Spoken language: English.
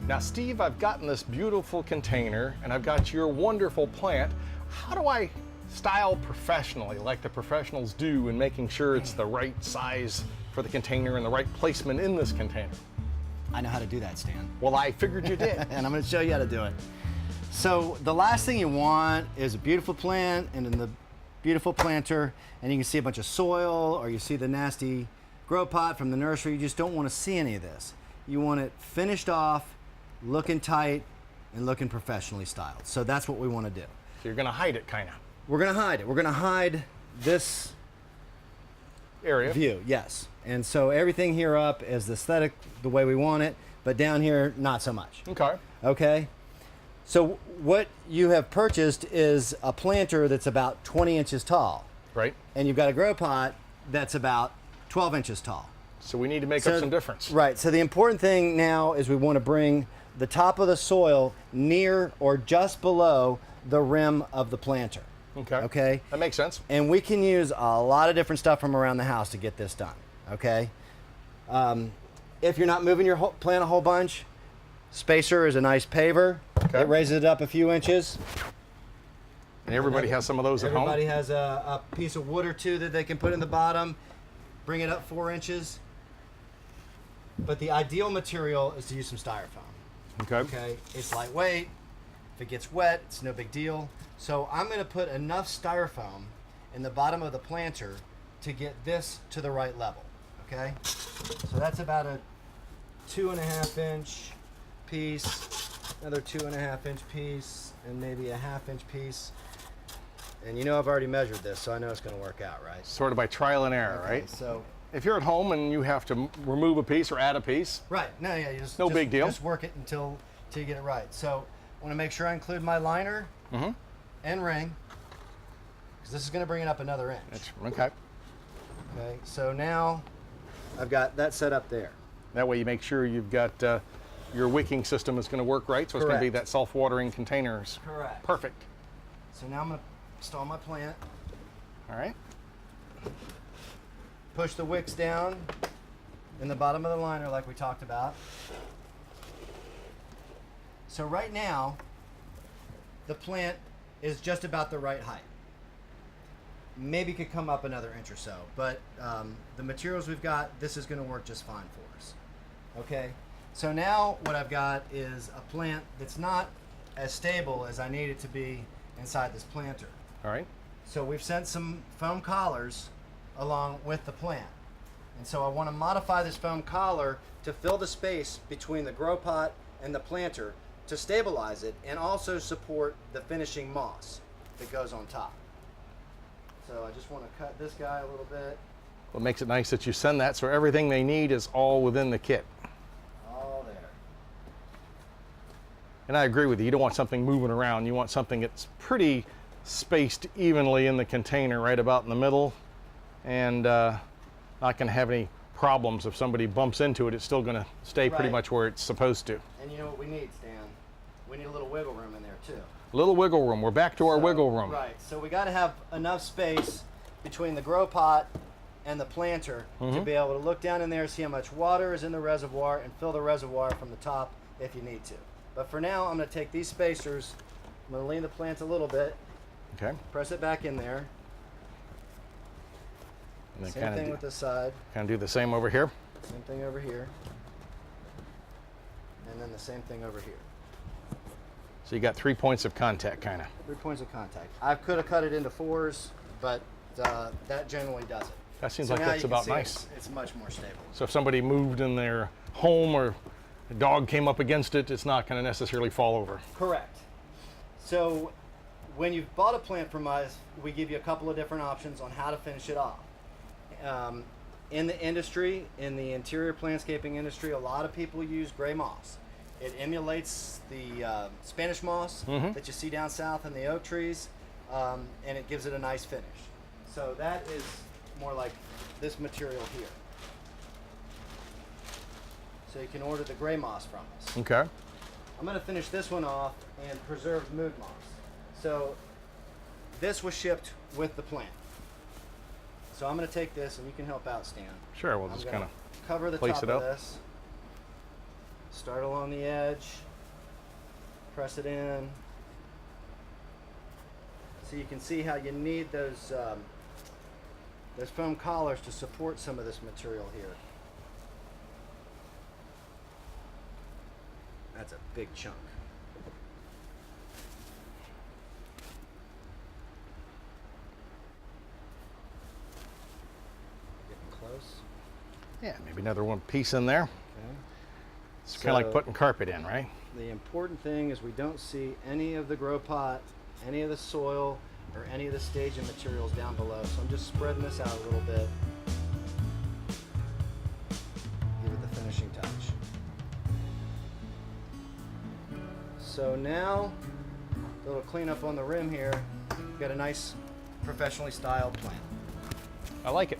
Now, Steve, I've gotten this beautiful container and I've got your wonderful plant. How do I style professionally like the professionals do in making sure it's the right size for the container and the right placement in this container? I know how to do that, Stan. Well, I figured you did. And I'm going to show you how to do it. So the last thing you want is a beautiful plant and in the beautiful planter, and you can see a bunch of soil or you see the nasty grow pot from the nursery. You just don't want to see any of this. You want it finished off, looking tight, and looking professionally styled. So that's what we want to do. So you're going to hide it, kind of. We're going to hide it. We're going to hide this area. View, yes. And so everything here up is the aesthetic, the way we want it, but down here, not so much. Okay. Okay. So what you have purchased is a planter that's about 20 inches tall. Right. And you've got a grow pot that's about 12 inches tall. So we need to make up some difference. Right. So the important thing now is we want to bring the top of the soil near or just below the rim of the planter. Okay. Okay. That makes sense. And we can use a lot of different stuff from around the house to get this done. Okay. If you're not moving your plant a whole bunch, spacer is a nice paver. Okay. It raises it up a few inches. And everybody has some of those at home? Everybody has a piece of wood or two that they can put in the bottom, bring it up 4 inches. But the ideal material is to use some styrofoam. Okay. Okay. It's lightweight. If it gets wet, it's no big deal. So I'm going to put enough styrofoam in the bottom of the planter to get this to the right level. Okay. So that's about a 2.5 inch piece, another 2.5 inch piece, and maybe a 1/2 inch piece. And you know I've already measured this, so I know it's going to work out, right? Sort of by trial and error, Okay, right? So if you're at home and you have to remove a piece or add a piece, right, no, yeah, you just No big deal. Just work it until you get it right. So I want to make sure I include my liner and ring, because this is going to bring it up another inch. okay. Okay, so now I've got that set up there. That way you make sure you've got your wicking system is going to work right, so it's going to be Correct. that self-watering containers. Correct. Perfect. So now I'm going to install my plant, All right. push the wicks down in the bottom of the liner like we talked about. So right now, the plant is just about the right height. Maybe could come up another inch or so, but the materials we've got, this is going to work just fine for us. Okay, so now what I've got is a plant that's not as stable as I need it to be inside this planter. All right. So we've sent some foam collars along with the plant. And so I want to modify this foam collar to fill the space between the grow pot and the planter to stabilize it and also support the finishing moss that goes on top. So I just want to cut this guy a little bit. What makes it nice that you send that so everything they need is all within the kit. All there. And I agree with you. You don't want something moving around. You want something that's pretty spaced evenly in the container right about in the middle, and not going to have any problems. If somebody bumps into it, it's still going to stay pretty Right. much where it's supposed to. And you know what we need, Stan? We need a little wiggle room in there too. A little wiggle room. We're back to our wiggle room. Right, so we got to have enough space between the grow pot and the planter to be able to look down in there, see how much water is in the reservoir, and fill the reservoir from the top if you need to. But for now, I'm going to take these spacers, I'm going to lean the plant a little bit, Okay. press it back in there. And then Same thing with this side, kind of do the same over here. same thing over here, and then the same thing over here. So you got 3 points of contact, kind of. 3 points of contact. I could have cut it into 4s, but that generally does it. That seems So like now that's you can about see nice. It's much more stable. So if somebody moved in their home or a dog came up against it, it's not going to necessarily fall over. Correct. So when you've bought a plant from us, we give you a couple of different options on how to finish it off. In the industry, in the interior plantscaping industry, a lot of people use gray moss. It emulates the Spanish moss that you see down south in the oak trees, and it gives it a nice finish. So that is more like this material here. So you can order the gray moss from us. Okay. I'm going to finish this one off in preserved mood moss. So this was shipped with the plant. So I'm going to take this, and you can help out, Stan. Sure, we'll I'm just gonna kind of cover the place top it of up. this Start along the edge, press it in. So you can see how you need those foam collars to support some of this material here. That's a big chunk. Getting close. Yeah, maybe another one piece in there. Okay. It's kind of like putting carpet in, right? The important thing is we don't see any of the grow pot, any of the soil, or any of the staging materials down below. So I'm just spreading this out a little bit. Give it the finishing touch. So now, a little cleanup on the rim here. We've got a nice professionally styled plant. I like it.